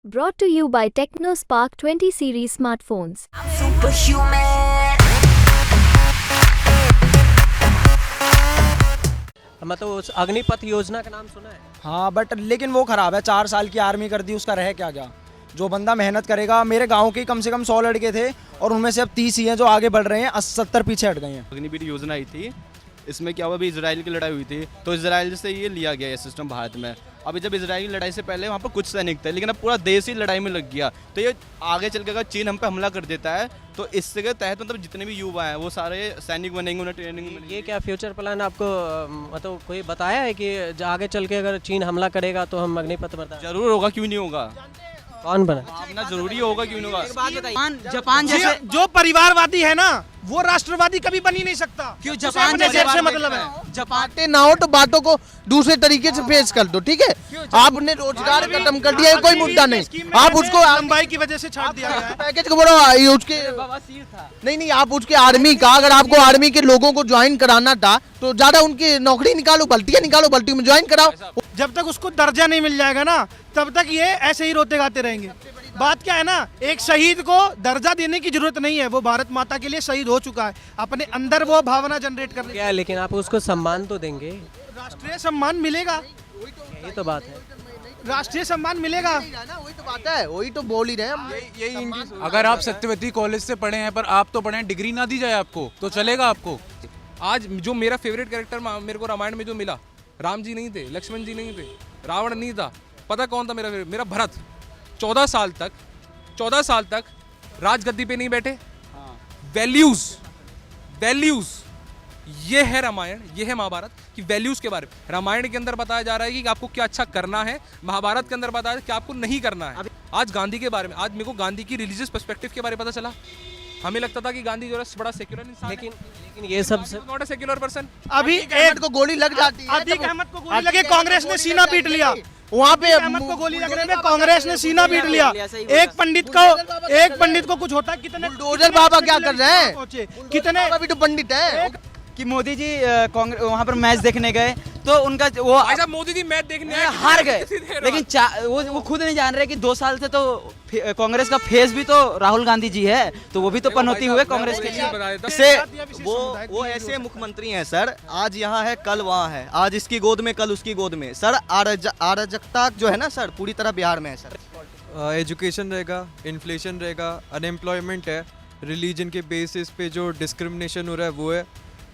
Brought to you by TechnoSpark 20 series smartphones. मतलब उस अग्निपथ योजना का नाम सुना है? हाँ बट लेकिन वो खराब है। 4 साल की आर्मी कर दी, उसका रह क्या गया। जो बंदा मेहनत करेगा, मेरे गांव के कम से कम 100 लड़के थे और उनमें से अब 30 ही हैं जो आगे बढ़ रहे हैं, 70 पीछे हट गए हैं। अग्निवीर योजना आई थी, इसमें क्या हुआ, अभी इजराइल की लड़ाई हुई थी तो इजराइल से ये लिया गया ये सिस्टम भारत में। अभी जब इजराइल की लड़ाई से पहले वहाँ पर कुछ सैनिक थे, लेकिन अब पूरा देश ही लड़ाई में लग गया। तो ये आगे चल के अगर चीन हम पे हमला कर देता है तो इससे के तहत मतलब जितने भी युवा हैं वो सारे सैनिक बनेंगे, उन्हें ट्रेनिंग मिलेगी। ये क्या फ्यूचर प्लान आपको मतलब कोई बताया है कि आगे चल के अगर चीन हमला करेगा तो हम अग्निपथ बता? जरूर होगा, क्यों नहीं होगा। कौन बना? अपना जरूरी होगा, क्यों नहीं होगा। जापान जैसे जो परिवारवादी है ना, वो राष्ट्रवादी कभी बन ही नहीं सकता। क्यों उसे जापान अपने जैसे देश से मतलब है। बातें ना हो तो बातों को दूसरे तरीके से पेश कर दो, ठीक है। आपने रोजगार खत्म कर दिया है, कोई मुद्दा नहीं। आप उसको लंबाई की वजह से छाट दिया गया है। पैकेज को बोलो, ये उसके नहीं, आप उसके आर्मी का, अगर आपको आर्मी के लोगों को ज्वाइन कराना था तो ज्यादा उनकी नौकरी निकालो, भर्तियां निकालो, भर्ती में ज्वाइन कराओ। जब तक उसको दर्जा नहीं मिल जाएगा ना, तब तक ये ऐसे ही रोते गाते रहेंगे। बात क्या है ना, एक शहीद को दर्जा देने की जरूरत नहीं है, वो भारत माता के लिए शहीद हो चुका है। अपने अंदर वो भावना जनरेट कर क्या, लेकिन आप उसको सम्मान तो देंगे? राष्ट्रीय सम्मान मिलेगा, यही तो बात है। राष्ट्रीय सम्मान मिलेगा। वही तो बात है, वही तो बोल ही रहे हैं। अगर आप सत्यवती कॉलेज से पढ़े हैं पर आप तो पढ़े हैं, डिग्री ना दी जाए आपको तो चलेगा आपको? आज जो मेरा फेवरेट कैरेक्टर मेरे को रामायण में जो मिला, राम जी नहीं थे, लक्ष्मण जी नहीं थे, रावण नहीं था, पता कौन था मेरा भरत। 14 साल तक राजगद्दी पे नहीं बैठे। वैल्यूज ये है रामायण, ये है महाभारत की वैल्यूज के बारे में। रामायण के अंदर बताया जा रहा है कि आपको क्या अच्छा करना है, महाभारत के अंदर बताया है कि आपको नहीं करना है। आज गांधी के बारे में, आज मेरे को गांधी की रिलीजियस पर्सपेक्टिव के बारे में पता चला। हमें लगता था कि गांधी जो है बड़ा सेक्युलर इंसान है, लेकिन ये सब नॉट अ सेक्युलर पर्सन। अभी एक को गोली लग जाती है, अतीक अहमद को गोली लगे, कांग्रेस ने सीना पीट लिया। वहाँ पे अहमद को गोली लगने में कांग्रेस ने सीना पीट लिया। एक पंडित को कुछ होता है, कितने बुलडोजर बाबा क्या कर रहे हैं? कितने अभी तो पंडित है कि मोदी जी वहाँ पर मैच देखने गए तो उनका वो ऐसा मोदी जी मैच देखने हार गए, लेकिन वो खुद नहीं जान रहे कि 2 साल से तो कांग्रेस का फेस भी तो राहुल गांधी जी है, तो वो भी तो पनौती हुए कांग्रेस के लिए। से वो ऐसे मुख्यमंत्री हैं सर, आज यहाँ है कल वहाँ है, आज इसकी गोद में कल उसकी गोद में। सर अराजकता जो है ना सर, पूरी तरह बिहार में है सर। एजुकेशन रहेगा, इन्फ्लेशन रहेगा, अनएम्प्लॉयमेंट है, रिलीजन के बेसिस पे जो डिस्क्रिमिनेशन हो रहा है वो है।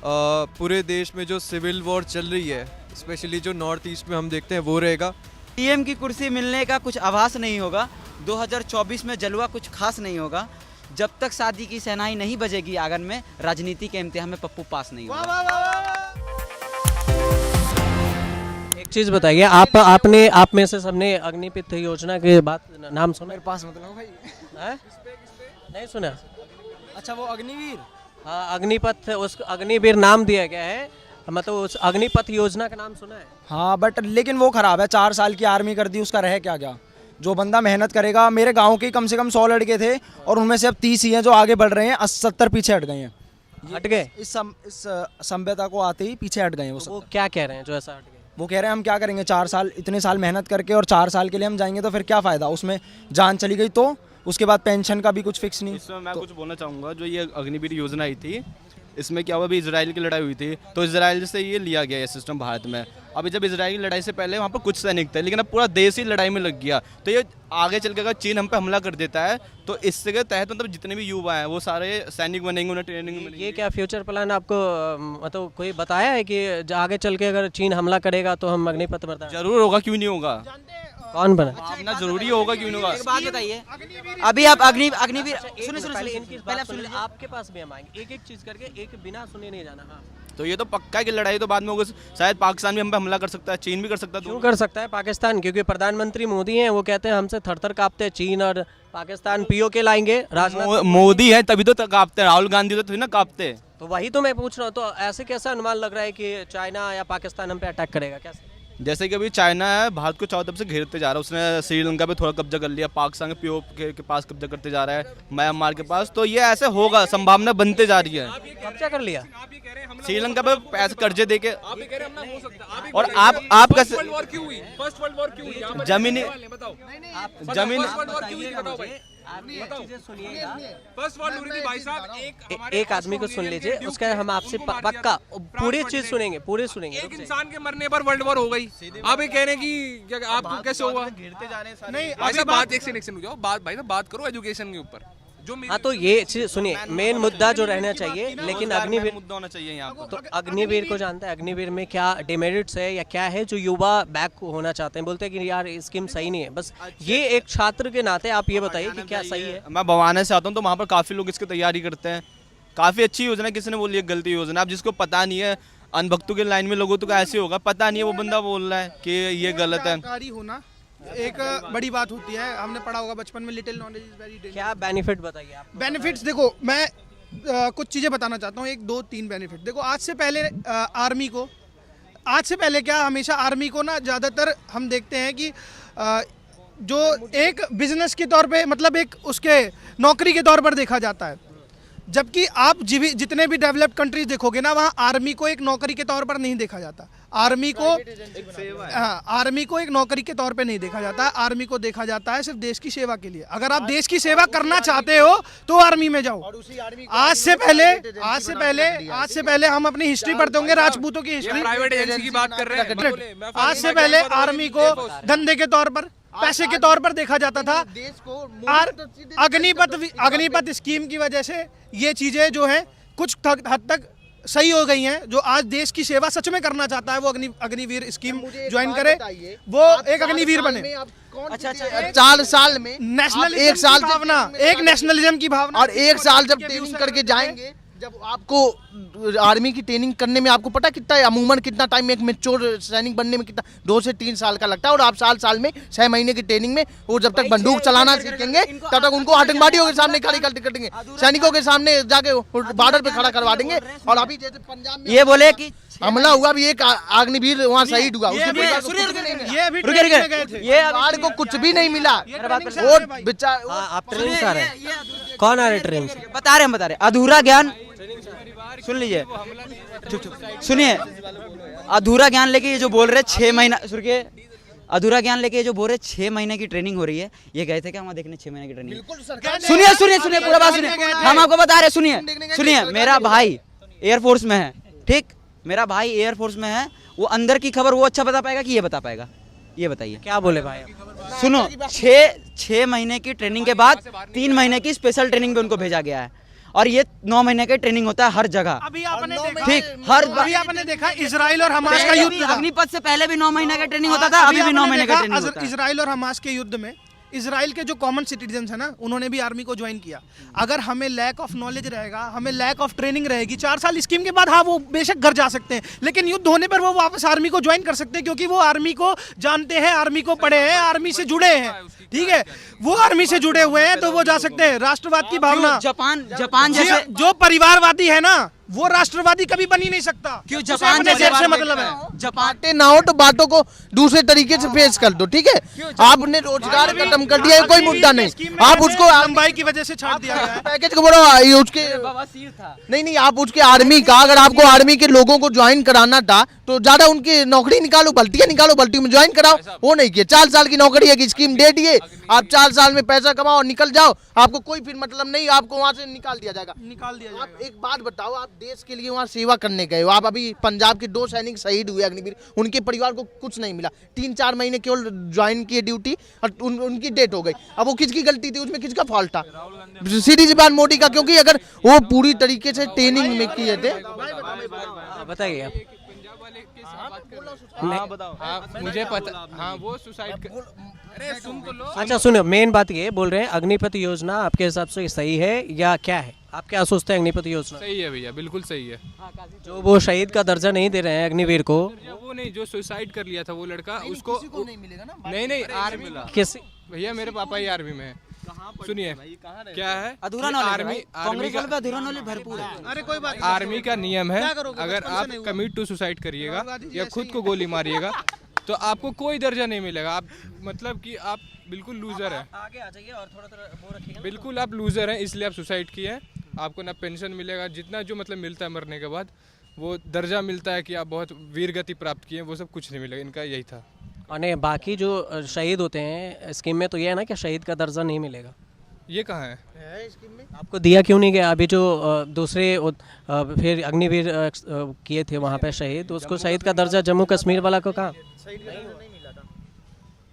पूरे देश में जो सिविल वॉर चल रही है, स्पेशली जो नॉर्थ ईस्ट में हम देखते हैं, वो रहेगा। पीएम की कुर्सी मिलने का कुछ आभास नहीं होगा। 2024 में जलवा कुछ खास नहीं होगा। जब तक शादी की शहनाई नहीं बजेगी आंगन में, राजनीति के इम्तिहान में पप्पू पास नहीं होगा। एक चीज बताइए, आप में से सबने अग्निपथ योजना के बात नाम सुना? मेरे पास मतलब भाई है? नहीं सुना? अच्छा, वो अग्निवीर। हाँ, अग्निपथ, उस अग्निवीर नाम दिया गया है, मतलब उस अग्निपथ योजना का नाम सुना है? हाँ बट लेकिन वो खराब है। 4 साल की आर्मी कर दी, उसका रह क्या गया। जो बंदा मेहनत करेगा, मेरे गांव के कम से कम 100 लड़के थे और उनमें से अब 30 ही हैं जो आगे बढ़ रहे हैं, 70 पीछे हट गए हैं। हट गए? इस सभ्यता को आते ही पीछे हट गए हैं वो क्या कह रहे हैं जो ऐसा हट गए? वो कह रहे हैं हम क्या करेंगे, 4 साल इतने साल मेहनत करके और 4 साल के लिए हम जाएंगे तो फिर क्या फ़ायदा, उसमें जान चली गई तो उसके बाद पेंशन का भी कुछ फिक्स नहीं। इसमें मैं कुछ बोलना चाहूँगा, जो ये अग्निवीर योजना आई थी, इसमें क्या हुआ, अभी इजराइल की लड़ाई हुई थी तो इजराइल से ये लिया गया ये सिस्टम भारत में। अभी जब इजराइल की लड़ाई से पहले वहाँ पर कुछ सैनिक थे, लेकिन अब पूरा देश ही लड़ाई में लग गया। तो ये आगे चल के अगर चीन हम पे हमला कर देता है तो इससे के तहत मतलब जितने भी युवा हैं वो सारे सैनिक बनेंगे, उन्हें ट्रेनिंग मिलेगी। ये क्या फ्यूचर प्लान आपको मतलब कोई बताया है कि आगे चल के अगर चीन हमला करेगा तो हम अग्निपथ बता? जरूर होगा, क्यों नहीं होगा। कौन बना? अपना जरूरी होगा, क्यों नहीं होगा। एक बात बताइए, अभी आप अग्निवीर सुनिए, आपके पास भी हम आएंगे, एक चीज करके, एक बिना सुने नहीं जाना। हाँ, तो ये तो पक्का है कि लड़ाई तो बाद में होगी। शायद पाकिस्तान भी हम पे हमला कर सकता है, चीन भी कर सकता है। क्यों कर सकता है पाकिस्तान? क्योंकि प्रधानमंत्री मोदी हैं, वो कहते हैं हमसे थर-थर कांपते हैं चीन और पाकिस्तान। पीओके लाएंगे, राजनाथ मोदी है तभी तो कांपते हैं, राहुल गांधी तो ना कांपते। तो वही तो मैं पूछ रहा हूँ, तो ऐसे कैसा अनुमान लग रहा है कि चाइना या पाकिस्तान हम पे अटैक करेगा? कैसे? जैसे कि अभी चाइना है भारत को चारों तरफ से घेरते जा रहा है, उसने श्रीलंका पे थोड़ा कब्जा कर लिया, पाकिस्तान के पीओ के पास कब्जा करते जा रहा है, म्यांमार के पास, तो ये ऐसे होगा, संभावना बनते जा रही है। कब्जा कर लिया श्रीलंका पे पैसे कर्जे देके, आप ये कह रहे हैं हमला हो सकता है। और आप फर्स्ट वर्ल्ड वॉर क्यों हुई? फर्स्ट वर्ल्ड वॉर क्यों हुई? यहाँ पर जमीनी- बताओ जमीन फर्स्ट वर्ल्ड वॉर क्यों हुई थी? बताओ भाई, फर्स्ट वर्ल्ड हुई थी भाई साहब। एक आदमी को सुन लीजिए, उसका हम आपसे पक्का पूरी चीज सुनेंगे, पूरे सुनेंगे। एक इंसान के मरने पर वर्ल्ड वॉर हो गई। आप ये कह रहे हैं कि क्या आपको कैसे हुआ? नहीं भाई साहब बात एक से रुक जाओ, बात भाई साहब बात करो एजुकेशन के ऊपर जो हाँ, तो ये चीज सुनिए, मेन मुद्दा जो रहना चाहिए, लेकिन अग्निवीर मुद्दा होना चाहिए यहाँ पर। तो अग्निवीर को जानता है, अग्निवीर में क्या डिमेरिट्स है या क्या है जो युवा बैक होना चाहते हैं, बोलते हैं कि यार स्कीम सही नहीं है। बस ये एक छात्र के नाते आप ये बताइए कि क्या सही है। मैं बवाने से आता हूँ तो वहाँ पर काफ़ी लोग इसकी तैयारी करते हैं, काफ़ी अच्छी योजना, किसी ने बोली है गलती योजना। अब जिसको पता नहीं है, अनभक्तों के लाइन में लोगों तो ऐसे होगा, पता नहीं है, वो बंदा बोल रहा है कि ये गलत है। जानकारी होना एक बड़ी बात होती है, हमने पढ़ा होगा बचपन में, little knowledge is very dangerous. क्या बेनिफिट बताइए आप। बेनिफिट्स देखो, मैं कुछ चीज़ें बताना चाहता हूँ, 1 2 3 बेनिफिट। देखो आज से पहले क्या, हमेशा आर्मी को ना ज़्यादातर हम देखते हैं कि जो एक बिजनेस के तौर पे, मतलब एक उसके नौकरी के तौर पर देखा जाता है, जबकि आप जितने भी डेवलप्ड कंट्रीज देखोगे ना, वहाँ आर्मी को एक नौकरी के तौर पर नहीं देखा जाता। आर्मी को एक नौकरी के तौर पे नहीं देखा जाता, आर्मी को देखा जाता है सिर्फ देश की सेवा के लिए। अगर आप देश की सेवा करना चाहते हो तो आर्मी में जाओ। आज से पहले हम अपनी हिस्ट्री पढ़ते होंगे, राजपूतों की हिस्ट्री। प्राइवेट एजेंसी की बात कर रहे हैं। आज से पहले आर्मी को धंधे के तौर पर, पैसे के तौर पर देखा जाता था। अग्निपथ स्कीम की वजह से ये चीजें जो है कुछ हद तक सही हो गई हैं। जो आज देश की सेवा सच में करना चाहता है वो अग्निवीर स्कीम ज्वाइन करे, वो एक अग्निवीर बने। अच्छा 4 साल में नेशनल एक साल की भावना, एक नेशनलिज्म की भावना, और 1 साल जब ट्रेनिंग करके जाएंगे, जब आपको आर्मी की ट्रेनिंग करने में आपको पता कितना है, अमूमन कितना टाइम एक मैच्योर सैनिक बनने में कितना 2 से 3 साल का लगता है। और आप साल में 6 महीने की ट्रेनिंग में वो जब तक बंदूक चलाना सीखेंगे तब तक उनको आतंकवादियों के सामने खड़ी कर देंगे, सैनिकों के सामने जाके बॉर्डर पे खड़ा करवा देंगे। और अभी जैसे पंजाब में ये बोले कि हमला हुआ, भी एक अग्निवीर वहाँ शहीद हुआ, उसके परिवार को कुछ भी नहीं मिला। ये अभी ट्रेनिंग में गए थे। ये परिवार को कुछ भी नहीं मिला। वो बेचारा, आप ट्रेन से आ रहे हैं? कौन आ रहे ट्रेन से? बता रहे अधूरा ज्ञान, सुन लीजिए, सुनिए, अधूरा ज्ञान लेके ये जो बोल रहे 6 महीना, सुनिए, अधूरा ज्ञान लेके ये जो बोल रहे 6 महीने की ट्रेनिंग हो रही है, ये गए थे क्या वहाँ देखने 6 महीने की ट्रेनिंग? सुनिए पूरा बात सुनिए, हम आपको बता रहे, सुनिए, मेरा भाई एयरफोर्स में है, ठीक, मेरा भाई एयरफोर्स में है, वो अंदर की खबर वो अच्छा बता पाएगा कि ये बता पाएगा? ये बताइए। क्या बोले भाई? सुनो, 6 महीने की ट्रेनिंग के बाद 3 महीने की स्पेशल ट्रेनिंग पे उनको भेजा गया है, और ये 9 महीने का ट्रेनिंग होता है हर जगह। अभी आपने देखा, ठीक, अभी आपने देखा इजराइल और हमास का युद्ध था। अग्निपथ से पहले भी 9 महीने का ट्रेनिंग होता था, अभी भी 9 महीने का ट्रेनिंग होता है। इजराइल और हमास के युद्ध में इजराइल के जो कॉमन सिटीजन है ना, उन्होंने भी आर्मी को ज्वाइन किया। अगर हमें लैक ऑफ नॉलेज रहेगा, हमें लैक ऑफ ट्रेनिंग रहेगी, 4 साल स्कीम के बाद हाँ वो बेशक घर जा सकते हैं, लेकिन युद्ध होने पर वो वापस आर्मी को ज्वाइन कर सकते हैं, क्योंकि वो आर्मी को जानते हैं, आर्मी को पढ़े हैं, आर्मी से जुड़े हैं। ठीक है, वो आर्मी से जुड़े हुए हैं तो वो जा सकते हैं। राष्ट्रवाद की भावना, जापान जैसे जो परिवारवादी है ना, वो राष्ट्रवादी कभी बन ही नहीं सकता। क्यों? उसे जापान अपने जैसे देश से बात मतलब है। बातें ना हो तो बातों को दूसरे तरीके से पेश कर दो, ठीक है? आपने रोजगार खत्म कर दिया, कोई मुद्दा नहीं, आप उसको लंबाई की वजह से छाट दिया गया है। पैकेज को बोलो, ये उसके नहीं, आप उसके आर्मी का, अगर आपको आर्मी के लोगों को ज्वाइन कराना था तो ज्यादा उनकी नौकरी निकालो, भर्ती में ज्वाइन कराओ, वो नहीं किया। 4 साल की नौकरी है कि स्कीम दे दिए, आप 4 साल में पैसा कमाओ और निकल जाओ, आपको कोई फिर मतलब नहीं, आपको वहाँ से निकाल दिया जाएगा। आप एक बात बताओ, आप देश के लिए वहाँ सेवा करने गए हो, आप अभी पंजाब के 2 सैनिक शहीद हुए अग्निवीर, उनके परिवार को कुछ नहीं मिला, 3-4 महीने केवल ज्वाइन किए ड्यूटी और उनकी डेथ हो गई। अब वो किसकी गलती थी, उसमें किसका फॉल्ट था? सीधी सी बात मोदी का, क्योंकि अगर वो पूरी तरीके से ट्रेनिंग में किए थे। बताइए आप। मुझे पता, हाँ वो सुसाइड, अरे सुन तो लो। अच्छा सुनो, मेन बात ये बोल रहे हैं, अग्निपथ योजना आपके हिसाब से सही है या क्या है? आप क्या सोचते हैं अग्निपथ योजना? सही है भैया, बिल्कुल सही है। जो वो शहीद का दर्जा नहीं दे रहे हैं अग्निवीर को, वो नहीं, जो सुसाइड कर लिया था वो लड़का, उसको नहीं मिलेगा ना। नहीं आर्मी, किस भैया मेरे पापा ही आर्मी में है। सुनिए क्या है, अधूरा नॉलेज, कांग्रेस वाले पे अधूरा नॉलेज भरपूर है। अरे कोई बात, आर्मी का नियम है, क्या करोगे? अगर बचपन से आप नहीं हुआ। कमिट टू सुसाइड करिएगा या खुद को गोली मारिएगा तो आपको कोई दर्जा नहीं मिलेगा। आप मतलब कि आप बिल्कुल लूज़र हैं। आगे आ जाइए और थोड़ा थोड़ा वो रखिएगा। बिल्कुल आप लूज़र हैं, इसलिए आप सुसाइड किए हैं। आपको ना पेंशन मिलेगा, जितना जो मतलब मिलता है मरने के बाद, वो दर्जा मिलता है कि आप बहुत वीर गति प्राप्त किए, वो सब कुछ नहीं मिलेगा। इनका यही था। और नहीं, बाकी जो शहीद होते हैं स्कीम में तो ये है ना कि शहीद का दर्जा नहीं मिलेगा। ये कहाँ है? आपको दिया क्यों नहीं गया? अभी जो दूसरे फिर अग्निवीर किए थे वहाँ पे शहीद, उसको शहीद का दर्जा जम्मू कश्मीर वाला को कहा?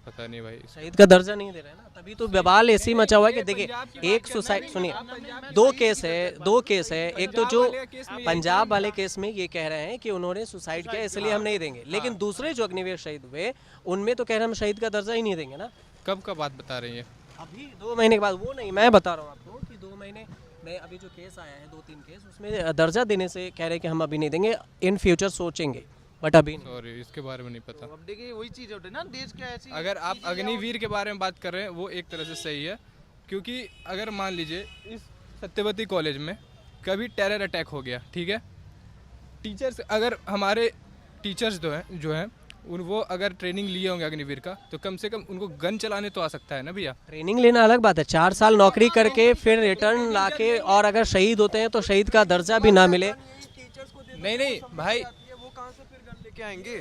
पता नहीं भाई। शहीद का दर्जा नहीं दे रहे ना, तभी तो बवाल ऐसी मचा हुआ है कि देखिए एक सुसाइड, सुनिए, दो केस है। एक तो जो पंजाब वाले केस में ये कह रहे हैं कि उन्होंने सुसाइड किया इसलिए हम नहीं देंगे, लेकिन दूसरे जो अग्निवीर शहीद हुए उनमें तो कह रहे हैं हम शहीद का दर्जा ही नहीं देंगे ना। कब का बात बता रही है? अभी 2 महीने के बाद। वो नहीं, मैं बता रहा हूँ आपको कि 2 महीने में अभी जो केस आया है 2-3 केस, उसमें दर्जा देने से कह रहे हैं कि हम अभी नहीं देंगे, इन फ्यूचर सोचेंगे, बट अभी नहीं। सॉरी, इसके बारे में नहीं पता। अब देखिए वही चीज होती है ना, देश के ऐसी अगर आप अग्निवीर के बारे में बात कर रहे हैं, वो एक तरह से सही है, क्योंकि अगर मान लीजिए इस सत्यवती कॉलेज में कभी टेरर अटैक हो गया, ठीक है, टीचर्स, अगर हमारे टीचर्स जो हैं वो अगर ट्रेनिंग लिए होंगे अग्निवीर का, तो कम से कम उनको गन चलाने तो आ सकता है ना भैया। ट्रेनिंग लेना अलग बात है, 4 साल नौकरी करके फिर रिटर्न लाके, और अगर शहीद होते हैं तो शहीद का दर्जा भी ना मिले। नहीं भाई, लेके आएंगे।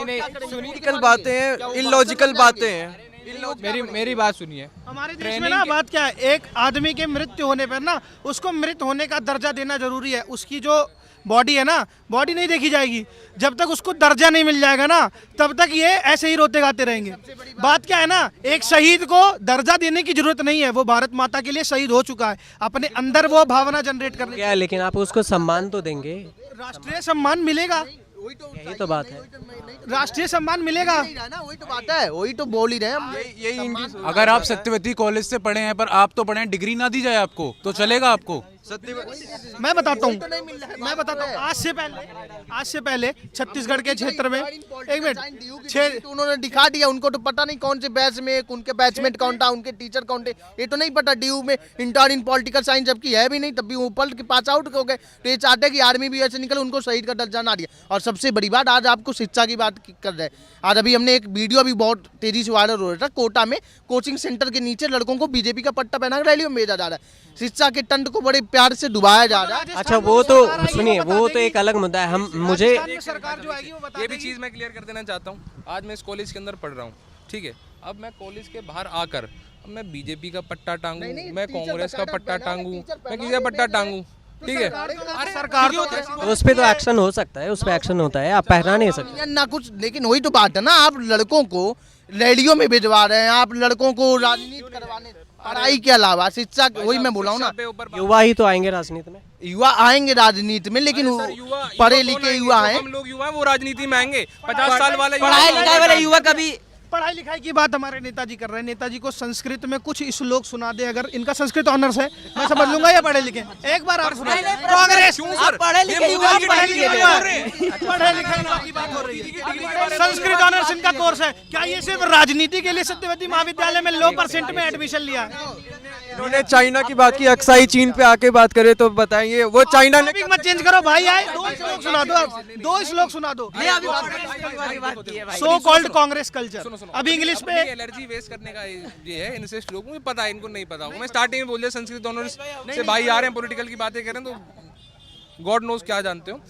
नहीं सुनीतिकल बातें हैं, इलॉजिकल बातें हैं। मेरी बात सुनिए। हमारे देश में ना बात क्या है, एक आदमी के मृत्यु होने पर ना उसको मृत होने का दर्जा देना जरूरी है। उसकी जो बॉडी है ना, बॉडी नहीं देखी जाएगी। जब तक उसको दर्जा नहीं मिल जाएगा ना, तब तक ये ऐसे ही रोते गाते रहेंगे। बात क्या है ना, एक शहीद को दर्जा देने की जरूरत नहीं है, वो भारत माता के लिए शहीद हो चुका है। अपने अंदर वो भावना जनरेट करने क्या, लेकिन आप उसको सम्मान तो देंगे, राष्ट्रीय सम्मान मिलेगा। यही तो बात है, राष्ट्रीय सम्मान मिलेगा। वही तो बात है, वही तो बोल ही रहे हैं हम। यही इनकी अगर आप सत्यवती कॉलेज से पढ़े हैं पर आप तो पढ़े हैं, डिग्री ना दी जाए आपको तो चलेगा आपको? मैं बताता हूँ, आज से पहले छत्तीसगढ़ के क्षेत्र में, एक मिनट, उन्होंने दिखा दिया। उनको तो पता नहीं कौन से बैच में उनके बैचमेट कौन था, उनके टीचर कौन थे, ये तो नहीं पता। ड्यू में इंटर इन पॉलिटिकल साइंस जबकि है भी नहीं, तब भी ऊपर के पास आउट हो गए। तो ये चाहते हैं कि आर्मी भी ऐसे निकले, उनको शहीद का दर्जा ना दिया। और सबसे बड़ी बात, आज आपको शिक्षा की बात कर रहे हैं। आज अभी हमने एक वीडियो अभी बहुत तेजी से वायरल हो रहा था, कोटा में कोचिंग सेंटर के नीचे लड़कों को बीजेपी का पट्टा पहना रैलियों में भेजा जा रहा है। शिक्षा के तंत्र को बड़े प्यार से डुबाया जा रहा है। अच्छा, वो तो सुनिए, वो तो एक अलग मुद्दा है। हम मुझे सरकार जो आएगी वो बता ये भी चीज़ मैं क्लियर कर देना चाहता हूँ। आज मैं इस कॉलेज के अंदर पढ़ रहा हूँ, ठीक है, अब मैं कॉलेज के बाहर आकर मैं बीजेपी का पट्टा टांगू, मैं कांग्रेस का पट्टा टांगू, मैं किसी का पट्टा टांगू, ठीक है, सरकार तो उस पर तो एक्शन हो सकता है, उस पर एक्शन होता है, आप पहना नहीं सकते ना कुछ। लेकिन वही तो बात है ना, आप लड़कों को रैलियों में भिजवा रहे हैं, आप लड़कों को राजनीति करवाने, पढ़ाई के अलावा शिक्षा, वही मैं बोला हूँ ना, युवा ही तो आएंगे राजनीति में। युवा आएंगे राजनीति में, लेकिन पढ़े लिखे युवा हैं। हम लोग युवा हैं, वो राजनीति में आएंगे। 50 साल वाले पढ़ाई लिखाई वाले युवा कभी पढ़ाई लिखाई की बात हमारे नेताजी कर रहे हैं। नेताजी को संस्कृत में कुछ श्लोक सुना दे, अगर इनका संस्कृत ऑनर्स है मैं समझ लूंगा ये पढ़े लिखे। एक बार आप सुना, कांग्रेस पढ़े लिखे युवा पढ़े लिखे युवा की बात हो रही है, संस्कृत ऑनर्स इनका कोर्स है। क्या ये सिर्फ राजनीति के लिए सत्यवती महाविद्यालय में लो % में एडमिशन लिया है? उन्होंने चाइना की बात की, अक्साई चीन पे आके बात करे तो बताएंगे वो चाइना ने। मत चेंज करो भाई, आए 2 श्लोक सुना दो, 2 श्लोक सुना दो। सो कॉल्ड कांग्रेस कल्चर, अभी इंग्लिश पे एलर्जी वेस्ट करने का ये है। इनसे लोगों को पता है, इनको नहीं पता। मैं स्टार्टिंग में बोल दिया संस्कृत ऑनर्स से भाई आ रहे हैं, पॉलिटिकल की बातें कर रहे हैं, तो गॉड नोज क्या जानते हो।